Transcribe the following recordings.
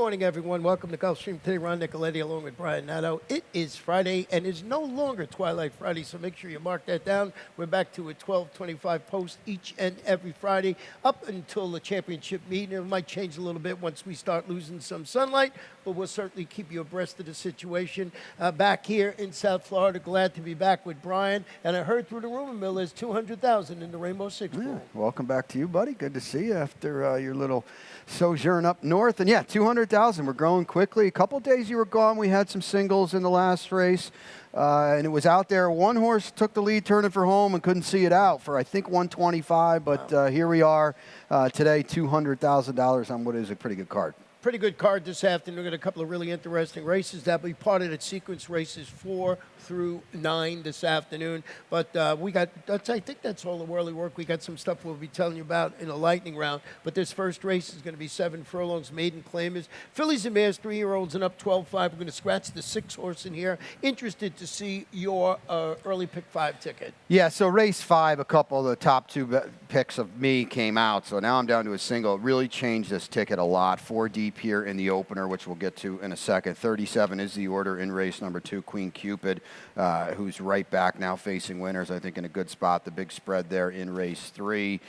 morning, everyone. Welcome to Gulfstream. Today, Ron Nicoletti along with Brian Nato. It is Friday, and it's no longer Twilight Friday, so make sure you mark that down. We're back to a 12:25 post each and every Friday up until the championship meeting. It might change a little bit once we start losing some sunlight, but we'll certainly keep you abreast of the situation. Back here in South Florida, glad to be back with Brian. And I heard through the rumor mill there's 200,000 in the Rainbow Six Bowl. Yeah, welcome back to you, buddy. Good to see you after your little sojourn up north. And yeah, 200,000. We're growing quickly. A couple days you were gone. We had some singles in the last race. And it was out there. One horse took the lead, turning for home, and couldn't see it out for, I think, 125. But here we are today, $200,000 on what is a pretty good card. Pretty good card this afternoon. We've got a couple of really interesting races that'll be part of the sequence races 4 through 9 this afternoon. But we got, I think that's all the whirly work. We got some stuff we'll be telling you about in the lightning round. But this first race is going to be 7 furlongs, maiden claimers. Fillies and mares, 3-year-olds and up 12-5. We're going to scratch the 6 horse in here. Interested to see your early pick 5 ticket. Yeah, so race 5, a couple of the top 2 picks of me came out. So now I'm down to a single. It really changed this ticket a lot. 4 deep here in the opener, which we'll get to in a second. 37 is the order in race number 2, Queen Cupid, who's right back now facing winners, I think, in a good spot. The big spread there in race 3.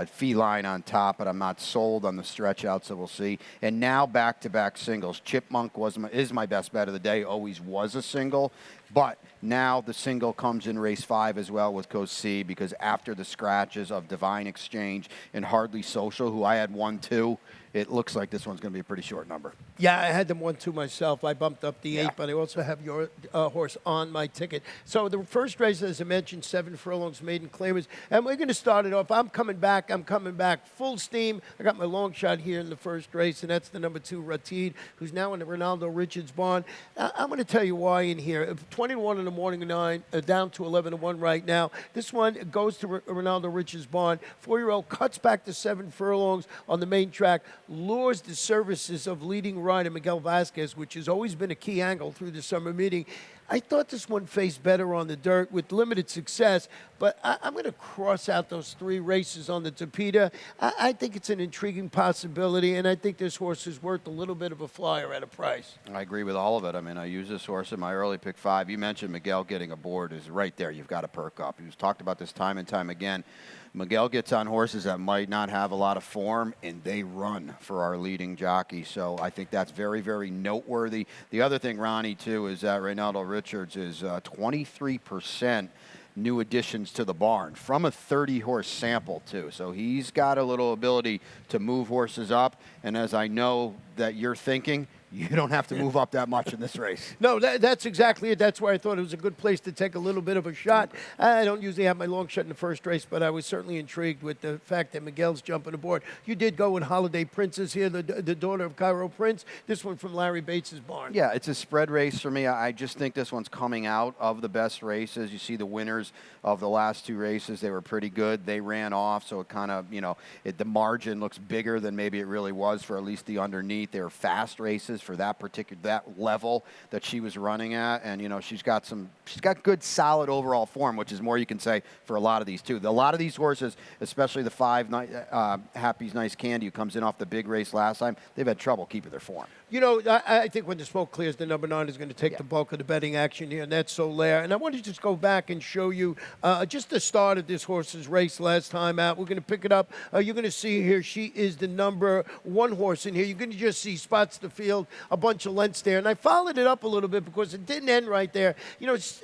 Feline on top, but I'm not sold on the stretch out, so we'll see. And now back-to-back singles. Chipmunk is my best bet of the day, always was a single. But now the single comes in race 5 as well with Coach C, because after the scratches of Divine Exchange and Hardly Social, who I had 1-2, it looks like this one's going to be a pretty short number. Yeah, I had them 1-2 myself. I bumped up the 8, Yeah. but I also have your horse on my ticket. So the first race, as I mentioned, 7 furlongs, maiden claimers. And we're going to start it off. I'm coming back full steam. I got my long shot here in the first race, and that's the number 2, Ratid, who's now in the Ronaldo Richards barn. I'm going to tell you why in here. 20-1 in the morning, 9, down to 11-1 right now. This one goes to Ronaldo Richards barn. 4-year-old cuts back to 7 furlongs on the main track, lures the services of leading rider Miguel Vasquez, which has always been a key angle through the summer meeting. I thought this one faced better on the dirt with limited success, but I'm going to cross out those 3 races on the Tapeta. I think it's an intriguing possibility, and I think this horse is worth a little bit of a flyer at a price. I agree with all of it. I mean, I use this horse in my early pick 5. You mentioned Miguel getting aboard is right there. You've got to perk up. He was talked about this time and time again. Miguel gets on horses that might not have a lot of form, and they run for our leading jockey. So I think that's very, very noteworthy. The other thing, Ronnie, too, is that Ronaldo Richards is 23% new additions to the barn from a 30-horse sample, too. So he's got a little ability to move horses up. And as I know that you're thinking, you don't have to move up that much in this race. No, that's exactly it. That's why I thought it was a good place to take a little bit of a shot. I don't usually have my long shot in the first race, but I was certainly intrigued with the fact that Miguel's jumping aboard. You did go with Holiday Princess here, the daughter of Cairo Prince. This one from Larry Bates's barn. Yeah, it's a spread race for me. I just think this one's coming out of the best races. You see the winners of the last 2 races. They were pretty good. They ran off, so it kind of, the margin looks bigger than maybe it really was for at least the underneath. They were fast races for that level that she was running at, and she's got good solid overall form, which is more you can say for a lot of these too. A lot of these horses, especially the 5 Happy's Nice Candy, who comes in off the big race last time, they've had trouble keeping their form. I think when the smoke clears, the number 9 is going to take the bulk of the betting action here, and that's Solaire. And I want to just go back and show you just the start of this horse's race last time out. We're going to pick it up. You're going to see here she is the number 1 horse in here. You're going to just see spots the field, a bunch of lengths there. And I followed it up a little bit because it didn't end right there,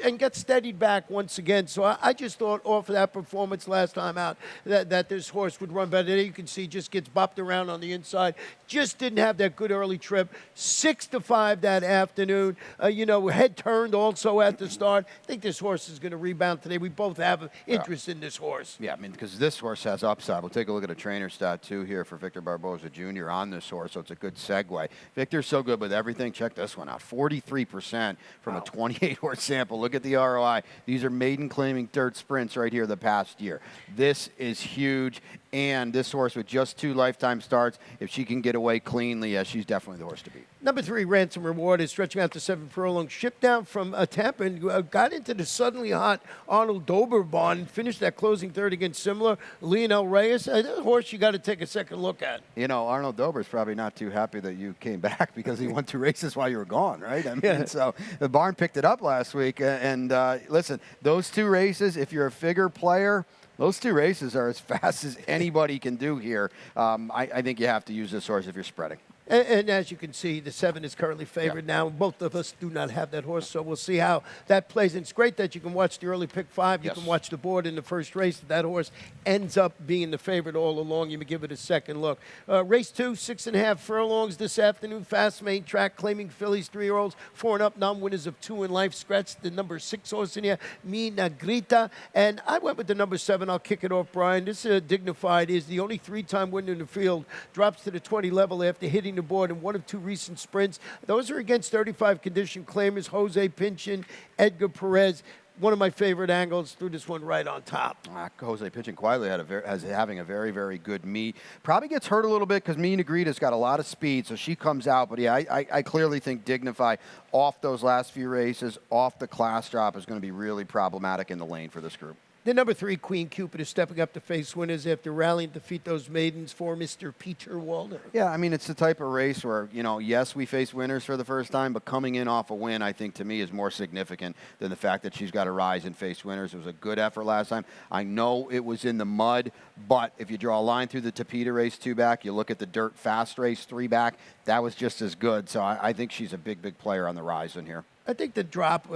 and got steadied back once again. So I just thought off of that performance last time out that this horse would run better. There you can see just gets bopped around on the inside. Just didn't have that good early trip. 6-5 that afternoon. Head turned also at the start. I think this horse is going to rebound today. We both have interest in this horse. Yeah, I mean, because this horse has upside. We'll take a look at a trainer stat, too, here for Victor Barboza Jr. on this horse, so it's a good segue. Victor's so good with everything. Check this one out. 43% from a 28-horse sample. Look at the ROI. These are maiden claiming dirt sprints right here the past year. This is huge. And this horse with just 2 lifetime starts, if she can get away cleanly, she's definitely the horse to beat. Number 3, Ransom Reward, is stretching out to 7 furlongs. Shipped down from Tampa and got into the suddenly hot Arnold Dober barn and finished that closing third against similar Lionel Reyes. That's a horse you got to take a second look at. You know, Arnold Dober's probably not too happy that you came back because he won 2 races while you were gone, right? I mean, so the barn picked it up last week. And listen, those 2 races, if you're a figure player, those 2 races are as fast as anybody can do here. I think you have to use this horse if you're spreading. And as you can see, the 7 is currently favored now. Both of us do not have that horse, so we'll see how that plays. And it's great that you can watch the early pick 5. You can watch the board in the first race. That horse ends up being the favorite all along. You may give it a second look. Race 2, 6.5 furlongs this afternoon. Fast main track, claiming fillies, 3-year-olds, 4 and up, non-winners of 2 in life. Scratched the number 6 horse in here, Mi Negrita. And I went with the number 7. I'll kick it off, Brian. This Dignified is the only 3-time winner in the field. Drops to the 20 level after hitting the board in 1 of 2 recent sprints. Those are against 35 condition claimers, Jose Pinchin, Edgar Perez. One of my favorite angles, threw this one right on top. Jose Pinchin quietly having a very, very good meet. Probably gets hurt a little bit because Mi Negrita's got a lot of speed, so she comes out. But yeah, I clearly think Dignify off those last few races, off the class drop, is going to be really problematic in the lane for this group. The number 3, Queen Cupid, is stepping up to face winners after rallying to defeat those maidens for Mr. Peter Walden. Yeah, I mean, it's the type of race where, you know, yes, we face winners for the first time, but coming in off a win, I think, to me, is more significant than the fact that she's got to rise and face winners. It was a good effort last time. I know it was in the mud, but if you draw a line through the Tapeta race 2 back, you look at the dirt fast race 3 back, that was just as good. So I think she's a big, big player on the rise in here. I think the drop,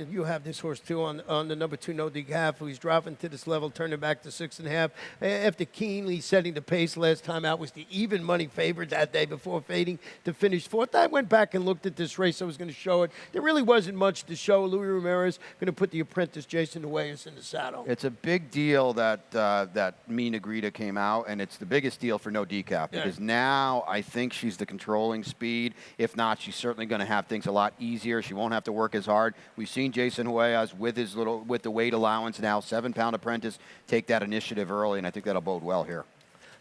you have this horse too, on the number 2, No Decaf, who's dropping to this level, turning back to 6.5. After keenly setting the pace last time out, was the even money favorite that day before fading to finish 4th. I went back and looked at this race. I was going to show it. There really wasn't much to show. Louis Ramirez going to put the apprentice Jason Nuez in the saddle. It's a big deal that that Mi Negrita came out, and it's the biggest deal for No Decaf because now I think she's the controlling speed. If not, she's certainly going to have things a lot easier. She won't have to work as hard. We've seen Jason Huellas with the weight allowance now, 7-pound apprentice, take that initiative early, and I think that'll bode well here.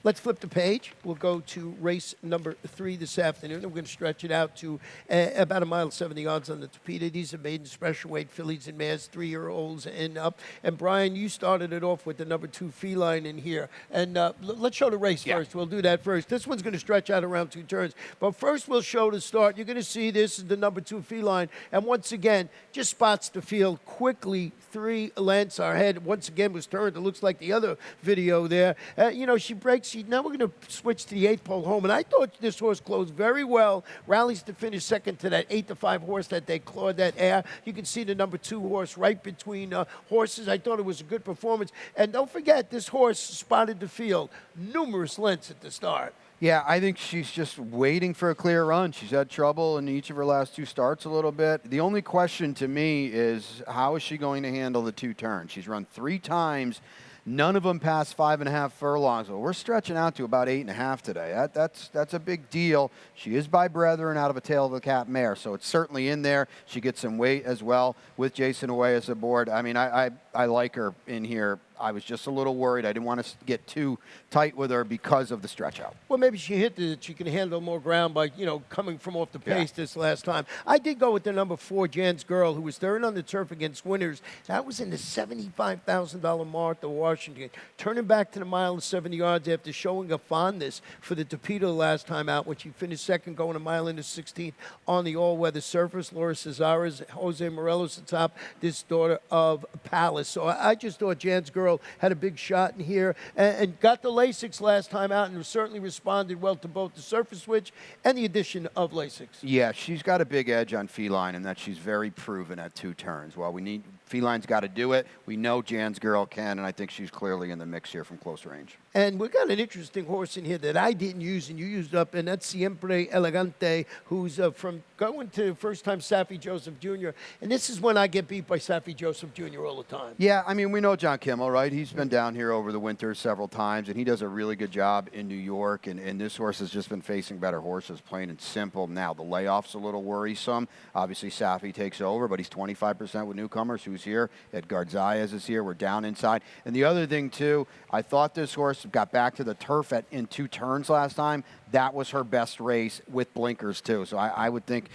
Let's flip the page. We'll go to race number 3 this afternoon. We're going to stretch it out to about 1.70 miles on the Tapeta. These are maiden special weight fillies and mares, 3-year-olds and up. And Brian, you started it off with the number 2 feline in here. And let's show the race first. We'll do that first. This one's going to stretch out around 2 turns. But first, we'll show the start. You're going to see this is the number 2 feline. And once again, just spots the field quickly. 3 lengths. Our head once again was turned. It looks like the other video there. You know, she breaks. Now we're going to switch to the 8th pole home. And I thought this horse closed very well. Rallies to finish second to that 8-5 horse that they clawed that air. You can see the number 2 horse right between horses. I thought it was a good performance. And don't forget, this horse spotted the field numerous lengths at the start. Yeah, I think she's just waiting for a clear run. She's had trouble in each of her last 2 starts a little bit. The only question to me is how is she going to handle the 2 turns? She's run 3 times. None of them past 5.5 furlongs. Well, we're stretching out to about 8.5 today. That's a big deal. She is by brethren out of a tail of the cap mare, so it's certainly in there. She gets some weight as well with Jason Huellas aboard. I mean, I like her in here. I was just a little worried. I didn't want to get too tight with her because of the stretch out. Well, maybe she hit that she can handle more ground by, you know, coming from off the pace this last time. I did go with the number 4, Jan's Girl, who was third on the turf against winners. That was in the $75,000 Martha Washington. Turning back to the 1.70 miles after showing a fondness for the Tapeta last time out when she finished second, going 1.16 on the all-weather surface. Laura Cesares, Jose Morelos atop this daughter of Palace. So I just thought Jan's Girl had a big shot in here and got the Lasix last time out and certainly responded well to both the surface switch and the addition of Lasix. Yeah, she's got a big edge on Feline in that she's very proven at 2 turns. While Feline's got to do it, we know Jan's Girl can, and I think she's clearly in the mix here from close range. And we've got an interesting horse in here that I didn't use and you used up, and that's Siempre Elegante, who's from going to first-time Saffie Joseph Jr. And this is when I get beat by Saffie Joseph Jr. all the time. Yeah, I mean, we know John Kimmel, right? He's been down here over the winter several times, and he does a really good job in New York, and this horse has just been facing better horses, plain and simple. Now, the layoff's a little worrisome. Obviously, Saffie takes over, but he's 25% with newcomers. Who's who's here. Edgar Zayas is here. We're down inside. And the other thing, too, I thought this horse got back to the turf in 2 turns last time. That was her best race with blinkers, too. So I would think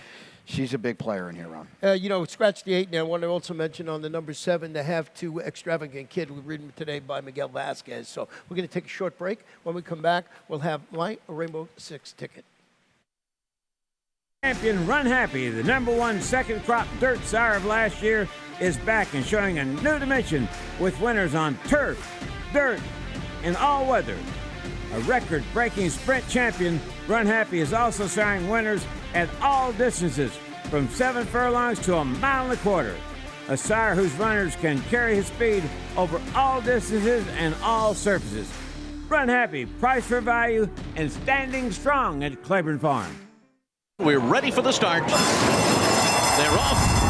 she's a big player in here, Ron. You know, scratch the 8 now. I want to also mention on the number 7, the half 2 Extravagant Kid, ridden today by Miguel Vasquez. So we're going to take a short break. When we come back, we'll have my Rainbow 6 ticket. Champion Run Happy, the #1 second crop dirt sire of last year, is back and showing a new dimension with winners on turf, dirt, and all weather. A record-breaking sprint champion, Run Happy is also siring winners at all distances, from 7 furlongs to 1.25 miles. A sire whose runners can carry his speed over all distances and all surfaces. Run Happy, price for value, and standing strong at Claiborne Farm. We're ready for the start. They're off.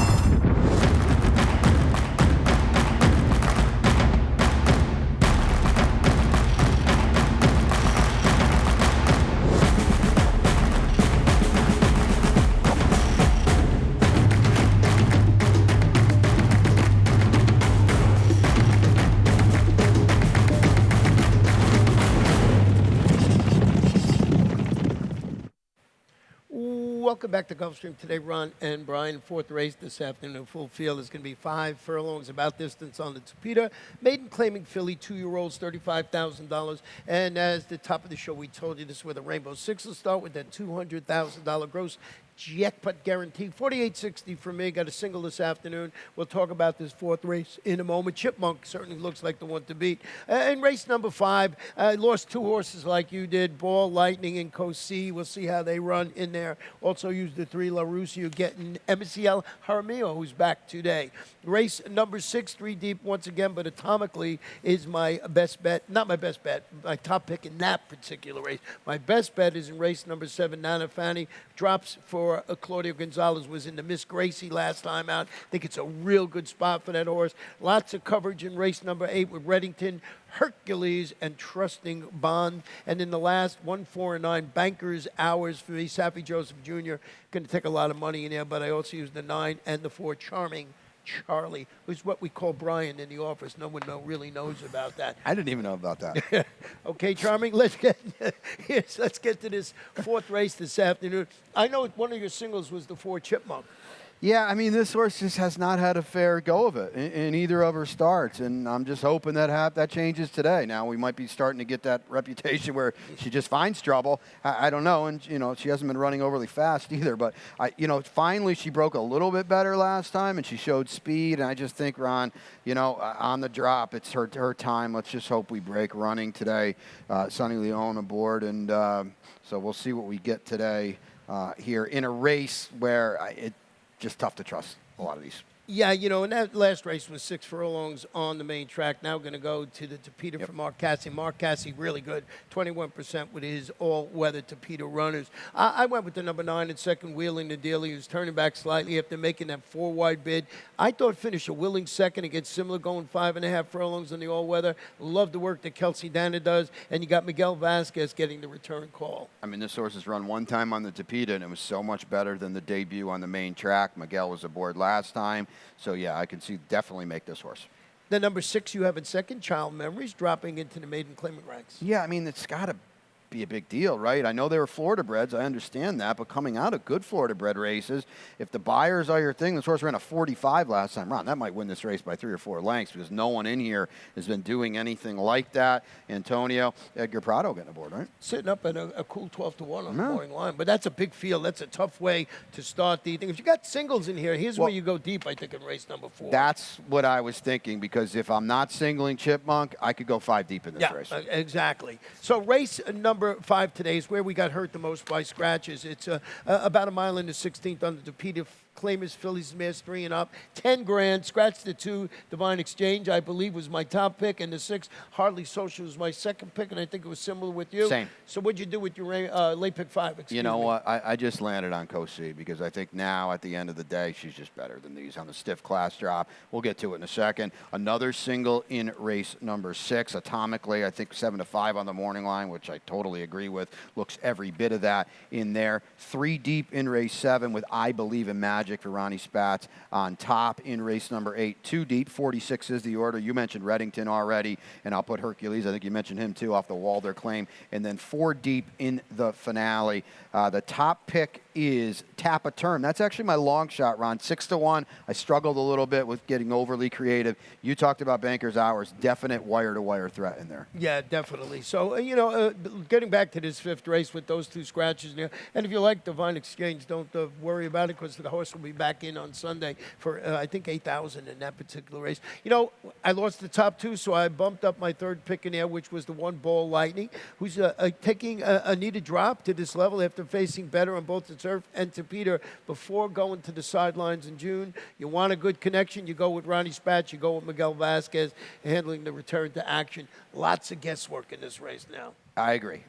Welcome back to Gulfstream today, Ron and Brian. 4th race this afternoon, full field. Is going to be 5 furlongs, about distance on the Tapeta. Maiden claiming filly, 2-year-olds, $35,000. And as the top of the show, we told you this is where the Rainbow 6 will start with that $200,000 gross jackpot guarantee. 48.60 for me. Got a single this afternoon. We'll talk about this 4th race in a moment. Chipmunk certainly looks like the one to beat. In race number 5, lost 2 horses like you did, Ball, Lightning, and Cosi. We'll see how they run in there. Also used the 3 La Rusio, getting MCL Jaramillo, who's back today. Race number 6, 3 deep once again, but atomically is my best bet. Not my best bet, my top pick in that particular race. My best bet is in race number 7, Nana Fanny. Drops for Claudio Gonzalez, was in the Miss Gracie last time out. I think it's a real good spot for that horse. Lots of coverage in race number 8 with Reddington, Hercules, and Trusting Bond. And in the last 1, 4, and 9, Bankers Hours for me, Safi Joseph Jr. Going to take a lot of money in there, but I also use the 9 and the 4, Charming Charlie, who's what we call Brian in the office. No one really knows about that. I didn't even know about that. Okay, Charming, let's get to this 4th race this afternoon. I know one of your singles was the 4 Chipmunk. Yeah, I mean, this horse just has not had a fair go of it in either of her starts, and I'm just hoping that changes today. Now, we might be starting to get that reputation where she just finds trouble. I don't know, and, you know, she hasn't been running overly fast either, but, finally she broke a little bit better last time, and she showed speed, and I just think, Ron, on the drop, it's her time. Let's just hope we break running today. Sonny Leone aboard, and so we'll see what we get today here in a race where it's just tough to trust a lot of these. Yeah, and that last race was 6 furlongs on the main track. Now going to go to the Tapeta for Mark Cassie. Mark Cassie, really good, 21% with his all-weather Tapeta runners. I went with the number 9 and second, Wheeling the Dealer. He was turning back slightly after making that 4-wide bid. I thought finish a willing second against Simler, going 5.5 furlongs on the all-weather. Love the work that Kelsey Dana does. And you got Miguel Vasquez getting the return call. I mean, this horse has run one time on the Tapeta, and it was so much better than the debut on the main track. Miguel was aboard last time. So, yeah, I can see definitely make this horse. The number 6 you have in second, Child Memories, dropping into the maiden claiming ranks. Yeah, I mean, it's got to be a big deal, right? I know they were Florida breds. I understand that. But coming out of good Florida bred races, if the buyers are your thing, this horse ran a 45 last time. Ron, that might win this race by 3 or 4 lengths because no one in here has been doing anything like that. Antonio, Edgar Prado getting aboard, right? Sitting up at a cool 12-1 on the morning line. But that's a big field. That's a tough way to start the thing. If you got singles in here, here's where you go deep, I think, in race number 4. That's what I was thinking, because if I'm not singling Chipmunk, I could go 5 deep in this race. Exactly. So race number 5 today is where we got hurt the most by scratches. It's about a mile into 16th on the Tapeta. Claimers, Phillies, Mares 3 and up. 10 grand. Scratch the 2. Divine Exchange, I believe, was my top pick. And the 6, Hardly Social, was my second pick. And I think it was similar with you. Same. So what'd you do with your late pick 5? You know what? I just landed on Cosi because I think now, at the end of the day, she's just better than these on the stiff class drop. We'll get to it in a second. Another single in race number 6. Atomically, I think 7-5 on the morning line, which I totally agree with. Looks every bit of that in there. 3 deep in race 7 with I Believe in Magic. Magic for Ronnie Spatz on top in race number 8. 2 deep, 46 is the order. You mentioned Reddington already, and I'll put Hercules. I think you mentioned him too off the Walder claim. And then 4 deep in the finale. The top pick is Tap a Turn. That's actually my long shot, Ron. 6-1. I struggled a little bit with getting overly creative. You talked about Banker's Hours. Definite wire-to-wire threat in there. Yeah, definitely. So, getting back to this 5th race with those 2 scratches there, and if you like Divine Exchange, don't worry about it because the horse will be back in on Sunday for, I think, 8,000 in that particular race. I lost the top 2, so I bumped up my 3rd pick in there, which was the 1 Ball Lightning, who's taking a needed drop to this level after facing better on both the turf and to Peter before going to the sidelines in June. You want a good connection, you go with Ronnie Spatz, you go with Miguel Vasquez, handling the return to action. Lots of guesswork in this race now. I agree.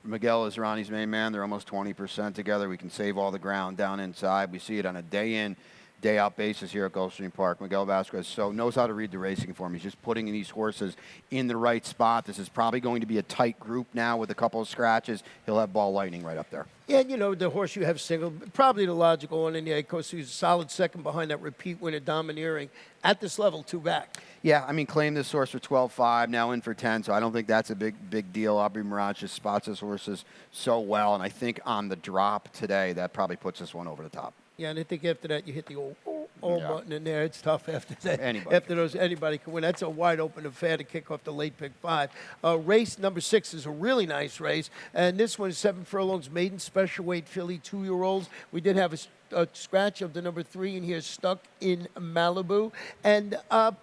Miguel is Ronnie's main man. They're almost 20% together. We can save all the ground down inside. We see it on a day-in, day-out basis here at Gulfstream Park. Miguel Vasquez knows how to read the racing form. He's just putting these horses in the right spot. This is probably going to be a tight group now with a couple of scratches. He'll have Ball Lightning right up there. Yeah, the horse you have single, probably the logical one in the course, who's a solid second behind that repeat winner, Domineering, at this level, 2 back. Yeah, claim this horse for 12.5, now in for 10, so I don't think that's a big deal. Aubrey Mirage just spots his horses so well, and I think on the drop today, that probably puts this one over the top. Yeah, and I think after that, you hit the old button in there. It's tough after that. Anybody can win. That's a wide open affair to kick off the late pick 5. Race number 6 is a really nice race, and this one is 7 furlongs, maiden special weight filly, 2-year-olds. We did have a scratch of the number 3 in here, Stuck in Malibu. And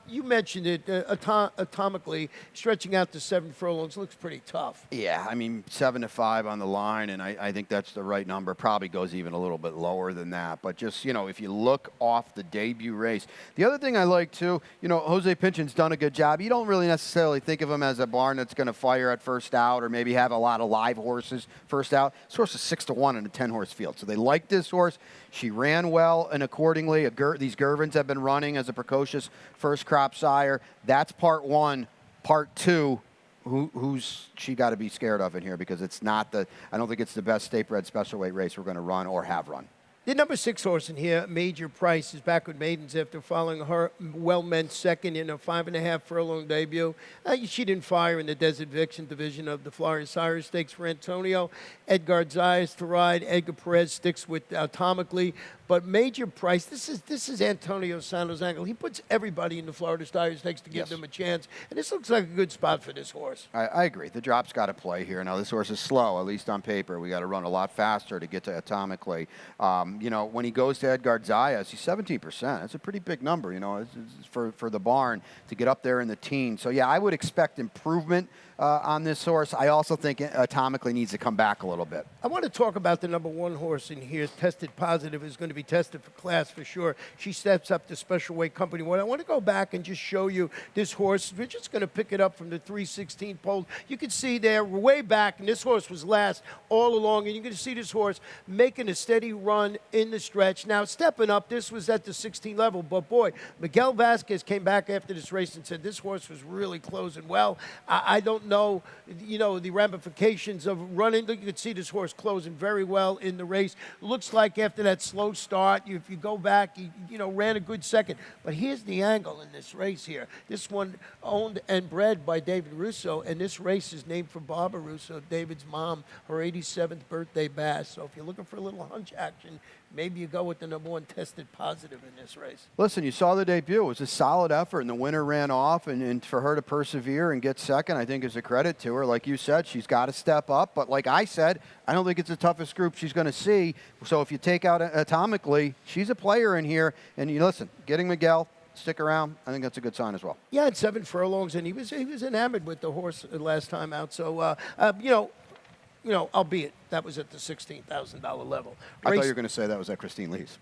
you mentioned it, atomically, stretching out to 7 furlongs looks pretty tough. Yeah, 7-5 on the line, and I think that's the right number. Probably goes even a little bit lower than that. But just, if you look off the debut race. The other thing I like, too, Jose Pinchin's done a good job. You don't really necessarily think of him as a barn that's going to fire at first out or maybe have a lot of live horses first out. This horse is 6-1 in a 10-horse field. So they like this horse. She ran well, and accordingly, these Gervins have been running as a precocious first crop sire. That's part 1. Part 2, who's she got to be scared of in here, because it's not I don't think it's the best state-bred special weight race we're going to run or have run. The number 6 horse in here, Major Price, is back with maidens after following her well-meant second in a 5.5 furlong debut. She didn't fire in the Desert Vixen division of the Florida Sires Stakes for Antonio. Edgar Zayas to ride. Edgar Perez sticks with Atomically. But Major Price, this is Antonio Santos' angle. He puts everybody in the Florida Sires Stakes to give them a chance. And this looks like a good spot for this horse. I agree. The drop's got to play here. Now, this horse is slow, at least on paper. We got to run a lot faster to get to Atomically. When he goes to Edgar Zayas, he's 17%. That's a pretty big number, it's for the barn to get up there in the teens. So, yeah, I would expect improvement on this horse. I also think Atomically needs to come back a little bit. I want to talk about the number 1 horse in here. Tested positive, is going to be tested for class for sure. She steps up to special weight company 1. I want to go back and just show you this horse. We're just going to pick it up from the 316 pole. You can see there, we're way back, and this horse was last all along, and you're going to see this horse making a steady run in the stretch. Now, stepping up, this was at the 16 level, but boy, Miguel Vasquez came back after this race and said this horse was really closing well. I don't know, the ramifications of running. You can see this horse closing very well in the race. Looks like after that slow start, if you go back, he ran a good second. But here's the angle in this race here. This one owned and bred by David Russo, and this race is named for Barbara Russo, David's mom, her 87th birthday bash. So if you're looking for a little hunch action, maybe you go with the number 1 tested positive in this race. Listen, you saw the debut. It was a solid effort, and the winner ran off. And for her to persevere and get second, I think is a credit to her. Like you said, she's got to step up. But like I said, I don't think it's the toughest group she's going to see. So if you take out Atomically, she's a player in here. And listen, getting Miguel, stick around, I think that's a good sign as well. Yeah, at 7 furlongs, and he was enamored with the horse last time out. So, albeit that was at the $16,000 level. I thought you were going to say that was at Christine Lee's.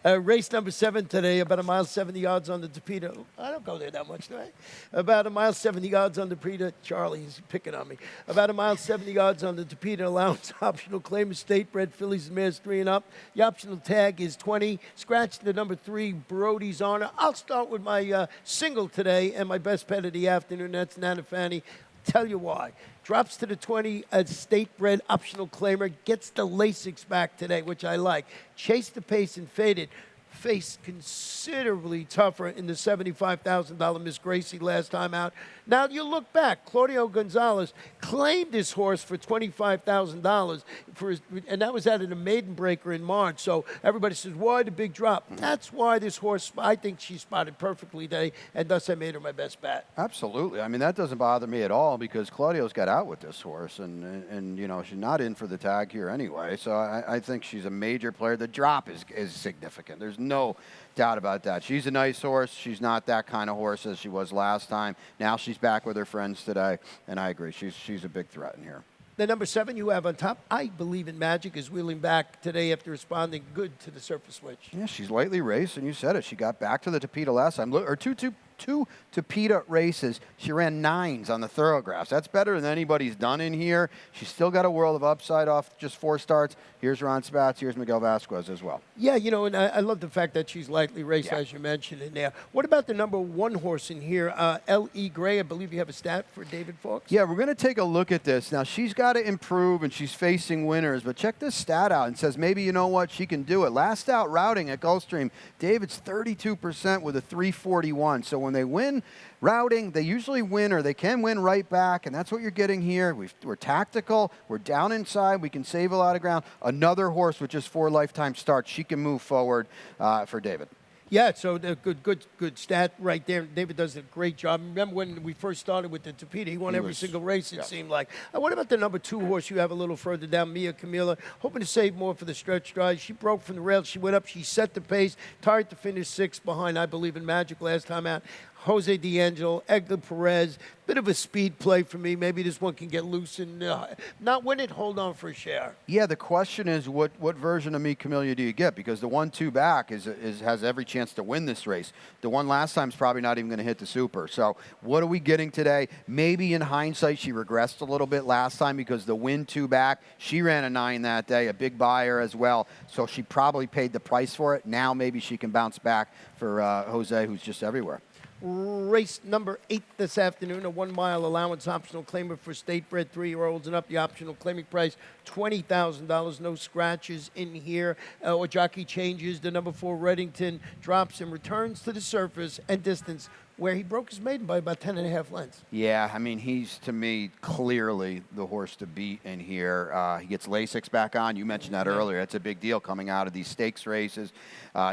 Race number 7 today, about 1 mile 70 yards on the Tapeta. I don't go there that much, do I? About 1 mile 70 yards on the Tapeta. Charlie's picking on me. About 1 mile 70 yards on the Tapeta. Allowance optional claim is state-bred fillies and mares 3 and up. The optional tag is 20. Scratch the number 3, Brody's Honor. I'll start with my single today and my best pet of the afternoon. That's Nana Fanny. Tell you why. Drops to the 20, a state-bred optional claimer, gets the Lasix back today, which I like. Chased the pace and faded. Faced considerably tougher in the $75,000 Miss Gracie last time out. Now you look back, Claudio Gonzalez claimed this horse for $25,000 and that was out of the maiden breaker in March. So everybody says, why the big drop? That's why this horse, I think she spotted perfectly today, and thus I made her my best bet. Absolutely. I mean, that doesn't bother me at all because Claudio's got out with this horse, and you know, she's not in for the tag here anyway. So I think she's a major player. The drop is significant. There's no doubt about that. She's a nice horse. She's not that kind of horse as she was last time. Now she's back with her friends today, and I agree. She's a big threat in here. The number 7 you have on top, I Believe in Magic, is wheeling back today after responding good to the surface switch. Yeah, she's lightly raced, and you said it. She got back to the Tapeta last time, or two Tapeta races. She ran 9s on the thoroughgraphs. That's better than anybody's done in here. She's still got a world of upside off just 4 starts. Here's Ron Spatz. Here's Miguel Vasquez as well. Yeah, you know, and I love the fact that she's lightly raced, Yeah. as you mentioned in there. What about the number 1 horse in here, L.E. Gray? I believe you have a stat for David Fawkes. Yeah, we're going to take a look at this. Now, she's got to improve, and she's facing winners, but check this stat out and says maybe, you know what, she can do it. Last out routing at Gulfstream, David's 32% with a 341. So when they win routing, they usually win, or they can win right back, and that's what you're getting here. We're tactical. We're down inside. We can save a lot of ground. Another horse with just 4 lifetime starts. She can move forward for David. Yeah, so the good stat right there. David does a great job. Remember when we first started with the Tapeta, he won every single race, it seemed like. What about the number 2 horse you have a little further down, Mia Camila? Hoping to save more for the stretch drive. She broke from the rails. She went up. She set the pace. Tired to finish 6th behind I Believe in Magic last time out. Jose D'Angelo, Edgar Perez, bit of a speed play for me. Maybe this one can get loose and not win it, hold on for a share. Yeah, the question is what version of Me Camellia do you get? Because the 1-2 back has every chance to win this race. The one last time is probably not even going to hit the super. So what are we getting today? Maybe in hindsight she regressed a little bit last time because the 1-2 back, she ran a 9 that day, a big buyer as well. So she probably paid the price for it. Now maybe she can bounce back for Jose, who's just everywhere. Race number 8 this afternoon, a 1 mile allowance optional claimer for state-bred 3-year-olds and up. The optional claiming price, $20,000. No scratches in here or jockey changes. The number 4 Reddington drops and returns to the surface and distance where he broke his maiden by about 10.5 lengths. Yeah, I mean, he's, to me, clearly the horse to beat in here. He gets Lasix back on. You mentioned that earlier. That's a big deal coming out of these stakes races.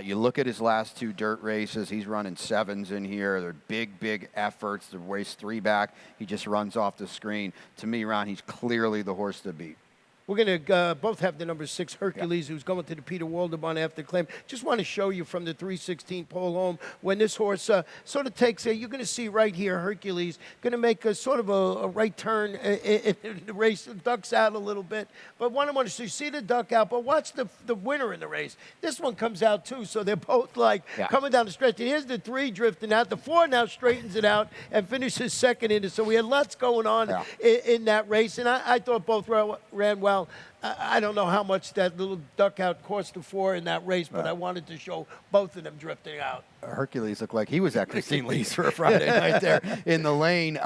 You look at his last 2 dirt races. He's running 7s in here. They're big efforts. The race 3 back, he just runs off the screen. To me, Ron, he's clearly the horse to beat. We're going to both have the number 6 Hercules, who's going to the Peter Waldebon after claim. Just want to show you from the 316 pole home when this horse sort of takes you're going to see right here Hercules going to make a sort of a right turn in the race. The ducks out a little bit. But one I want to see the duck out, but watch the winner in the race. This one comes out too, so they're both like coming down the stretch. And here's the 3 drifting out. The 4 now straightens it out and finishes 2nd in it. So we had lots going on in that race, and I thought both ran well. I don't know how much that little duck out cost the 4 in that race, but I wanted to show both of them drifting out. Hercules looked like he was at Christine Lee's for a Friday night there in the lane.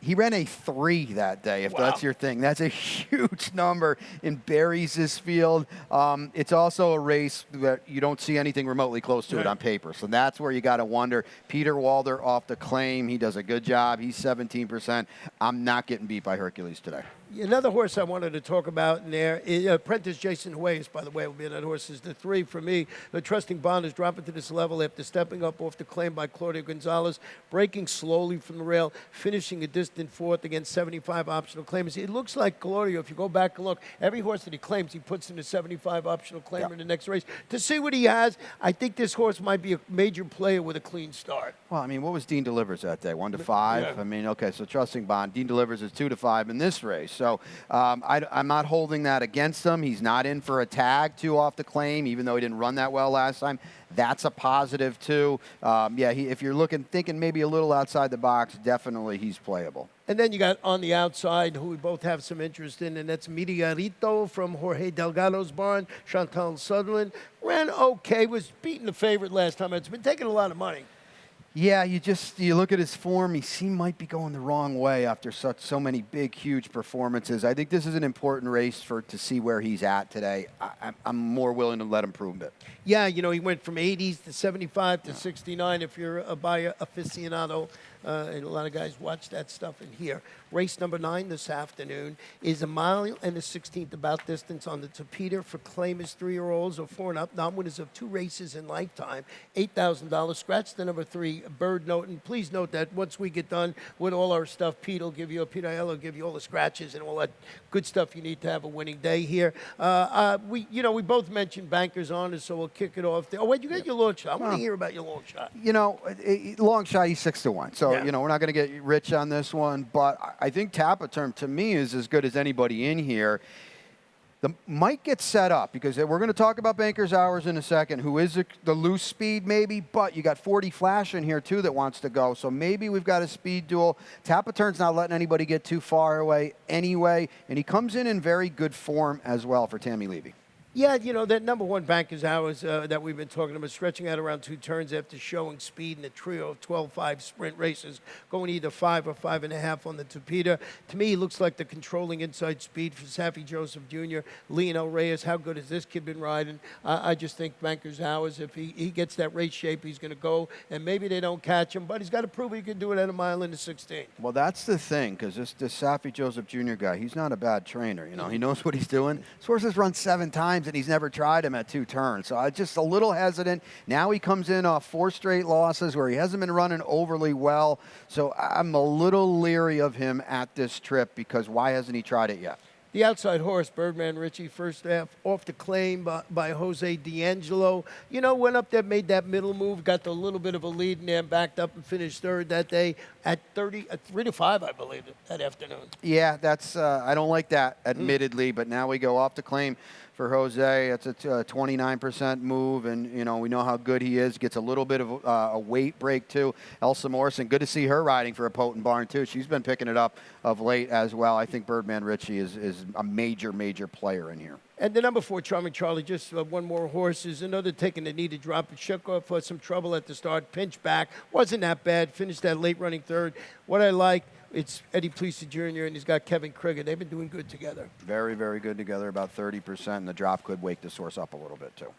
He ran a 3 that day, if that's your thing. That's a huge number in Barry's field. It's also a race that you don't see anything remotely close to it on paper. So that's where you got to wonder. Peter Walder off the claim. He does a good job. He's 17%. I'm not getting beat by Hercules today. Another horse I wanted to talk about in there is Apprentice Jason Huayas, by the way, will be another horse. Is the 3 for me. The Trusting Bond is dropping to this level after stepping up off the claim by Claudio Gonzalez, breaking slowly from the rail, finishing a distant 4th against 75 optional claimers. It looks like Claudio, if you go back and look, every horse that he claims, he puts in a 75 optional claimer in the next race. To see what he has, I think this horse might be a major player with a clean start. Well, I mean, what was Dean Delivers that day? 1-5? Yeah. I mean, okay, so Trusting Bond. Dean Delivers is 2-5 in this race. So I'm not holding that against him. He's not in for a tag 2 off the claim, even though he didn't run that well last time. That's a positive, too. If you're thinking maybe a little outside the box, definitely he's playable. And then you got on the outside, who we both have some interest in, and that's Mediarito from Jorge Delgado's barn. Chantal Sutherland ran okay, was beating the favorite last time. It's been taking a lot of money. Yeah, you look at his form. He might be going the wrong way after so many big, huge performances. I think this is an important race to see where he's at today. I'm more willing to let him prove it. Yeah, you know, he went from 80s to 75 to 69 if you're a buyer aficionado. And a lot of guys watch that stuff in here. Race number 9 this afternoon is a mile and a 16th about distance on the Tapeta for claimers 3-year-olds or 4 and up. Non-winners of 2 races in lifetime. $8,000. Scratch the number 3 bird note. And please note that once we get done with all our stuff, Pete will give you will give you all the scratches and all that good stuff you need to have a winning day here. We both mentioned Bankers Honors, so we'll kick it off there. Oh, wait, you got your long shot. I want to hear about your long shot. You know, long shot, he's 6-1. So, Yeah. you know, we're not going to get rich on this one. But I think Tapeterm, to me, is as good as anybody in here. Might get set up because we're going to talk about Banker's Hours in a second, who is the loose speed maybe, but you got 40 Flash in here too that wants to go. So maybe we've got a speed duel. Tapeterm's not letting anybody get too far away anyway, and he comes in very good form as well for Tammy Levy. Yeah, you know, that number 1 Banker's Hours that we've been talking about, stretching out around 2 turns after showing speed in a trio of 12-5 sprint races, going either 5 or 5.5 on the Tapeta. To me, he looks like the controlling inside speed for Saffie Joseph Jr., Lionel Reyes. How good has this kid been riding? I just think Banker's Hours, if he gets that race shape, he's going to go, and maybe they don't catch him, but he's got to prove he can do it at a mile and a 16. Well, that's the thing, because this Saffie Joseph Jr. guy, he's not a bad trainer. You know, he knows what he's doing. This horse has run 7 times, and he's never tried him at 2 turns. So I'm just a little hesitant. Now he comes in off 4 straight losses where he hasn't been running overly well. So I'm a little leery of him at this trip because why hasn't he tried it yet? The outside horse, Birdman Ritchie, first half off the claim by Jose D'Angelo. You know, went up there, made that middle move, got a little bit of a lead in there, backed up and finished 3rd that day at 3-5, I believe, that afternoon. Yeah, that's I don't like that, admittedly, but now we go off the claim for Jose. It's a 29% move, and, you know, we know how good he is. Gets a little bit of a weight break, too. Elsa Morrison, good to see her riding for a potent barn, too. She's been picking it up of late as well. I think Birdman Ritchie is a major, major player in here. And the number 4, Charming Charlie, just one more horse, is another taking the knee to drop. It shook off for some trouble at the start, pinch back. Wasn't that bad. Finished that late running 3rd. What I like, it's Eddie Plessis Jr., and he's got Kevin Krieger. They've been doing good together. Very, very good together, about 30%, and the drop could wake this horse up a little bit, too.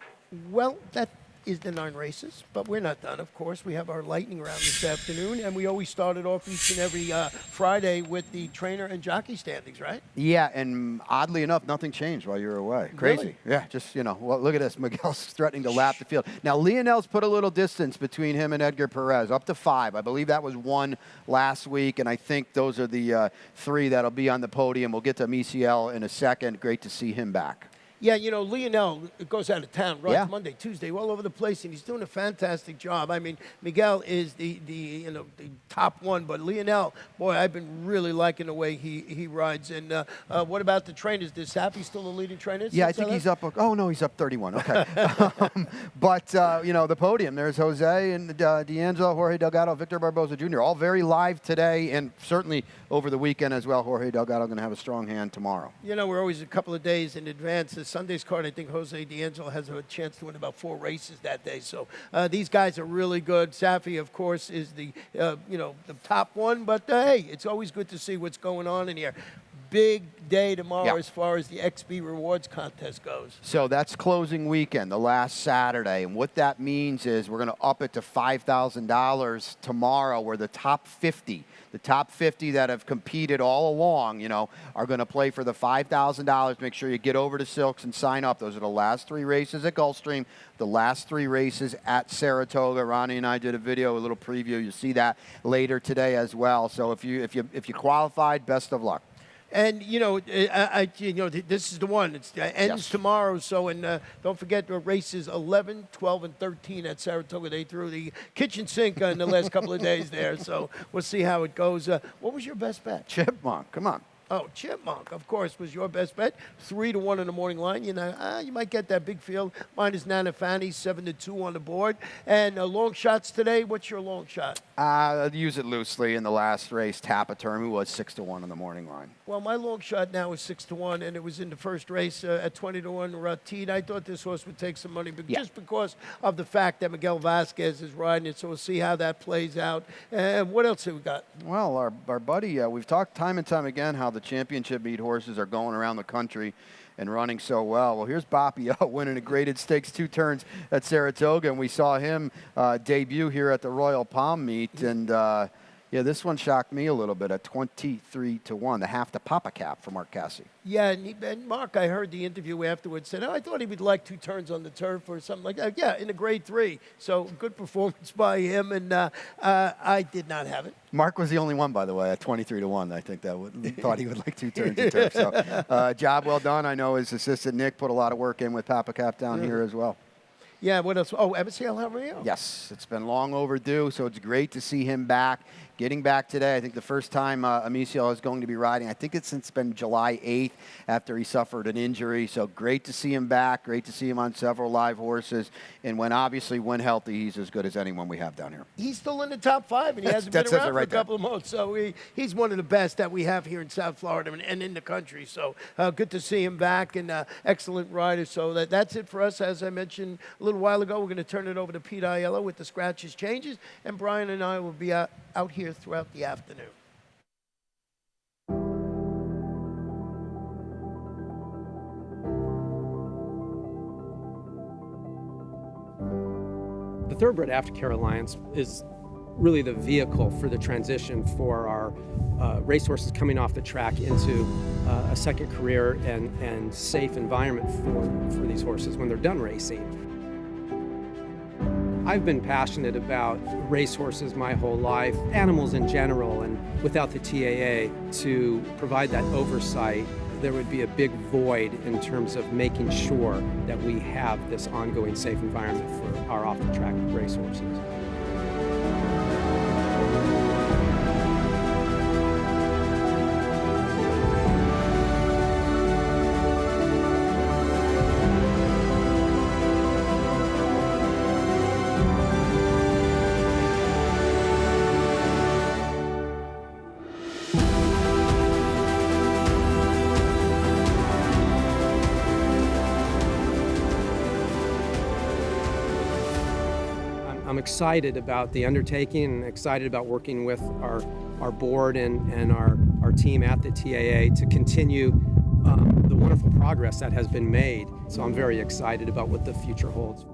Well, that is the 9 races, but we're not done, of course. We have our lightning round this afternoon, and we always started off each and every Friday with the trainer and jockey standings, right? Yeah, and oddly enough, nothing changed while you were away. Crazy. Really? Yeah, just, you know, well, look at this. Miguel's threatening to lap the field. Now, Lionel's put a little distance between him and Edgar Perez, up to 5. I believe that was 1 last week, and I think those are the 3 that'll be on the podium. We'll get to Miciel in a second. Great to see him back. Yeah, you know, Lionel goes out of town, rides Yeah. Monday, Tuesday, all over the place, and he's doing a fantastic job. I mean, Miguel is the top one, but Lionel, boy, I've been really liking the way he rides. And what about the trainers? Is Saffie still the leading trainer? Yeah, I think he's up. Oh, no, he's up 31. Okay. But, you know, the podium, there's Jose and D'Angelo, Jorge Delgado, Victor Barboza Jr., all very live today and certainly over the weekend as well. Jorge Delgado going to have a strong hand tomorrow. You know, we're always a couple of days in advance. The Sunday's card, I think Jose D'Angelo has a chance to win about 4 races that day. So these guys are really good. Saffie, of course, is the top one. But, hey, it's always good to see what's going on in here. Big day tomorrow as far as the XB Rewards contest goes. So that's closing weekend, the last Saturday. And what that means is we're going to up it to $5,000 tomorrow, where the top 50 that have competed all along, you know, are going to play for the $5,000. Make sure you get over to Silks and sign up. Those are the last 3 races at Gulfstream, the last 3 races at Saratoga. Ronnie and I did a video, a little preview. You'll see that later today as well. So if you qualified, best of luck. And, you know, this is the one. It ends tomorrow. So, and don't forget the races 11, 12, and 13 at Saratoga. They threw the kitchen sink in the last couple of days there. So we'll see how it goes. What was your best bet? Chipmunk, come on. Oh, Chipmunk, of course, was your best bet. 3-1 in the morning line. You know, you might get that big field. Mine is Nana Fanny, 7-2 on the board. And long shots today. What's your long shot? Use it loosely in the last race. Tapaturm, who was 6-1 on the morning line. Well, my long shot now is 6-1, and it was in the first race at 20-1. Teed. I thought this horse would take some money, but just because of the fact that Miguel Vasquez is riding it, so we'll see how that plays out. And what else have we got? Well, our buddy, we've talked time and time again how the championship meet horses are going around the country and running so well. Well, here's Boppy out winning a graded stakes 2 turns at Saratoga, and we saw him debut here at the Royal Palm meet. And yeah, this one shocked me a little bit at 23-1, the half to Papa Cap for Mark Casse. Yeah, and Mark, I heard the interview afterwards, said, I thought he would like 2 turns on the turf or something like that. Yeah, in a grade 3. So good performance by him, and I did not have it. Mark was the only one, by the way, at 23-1. I think that thought he would like 2 turns of turf. So job well done. I know his assistant Nick put a lot of work in with Papa Cap down here as well. Yeah, what else? Oh, Emerson El Rio. Yes, it's been long overdue, so it's great to see him back. Getting back today, I think the first time Amicio is going to be riding, I think it's been July 8th after he suffered an injury. So great to see him back, great to see him on several live horses. And when healthy, he's as good as anyone we have down here. He's still in the top 5, and he hasn't been around for a couple of months. So he's one of the best that we have here in South Florida and in the country. So good to see him back, and excellent rider. So that's it for us. As I mentioned a little while ago, we're going to turn it over to Pete Aiello with the scratches changes, and Brian and I will be out here throughout the afternoon. The Thoroughbred Aftercare Alliance is really the vehicle for the transition for our racehorses coming off the track into a second career and safe environment for these horses when they're done racing. I've been passionate about racehorses my whole life, animals in general, and without the TAA to provide that oversight, there would be a big void in terms of making sure that we have this ongoing safe environment for our off-the-track racehorses. I'm excited about the undertaking and excited about working with our board and our team at the TAA to continue the wonderful progress that has been made. So I'm very excited about what the future holds.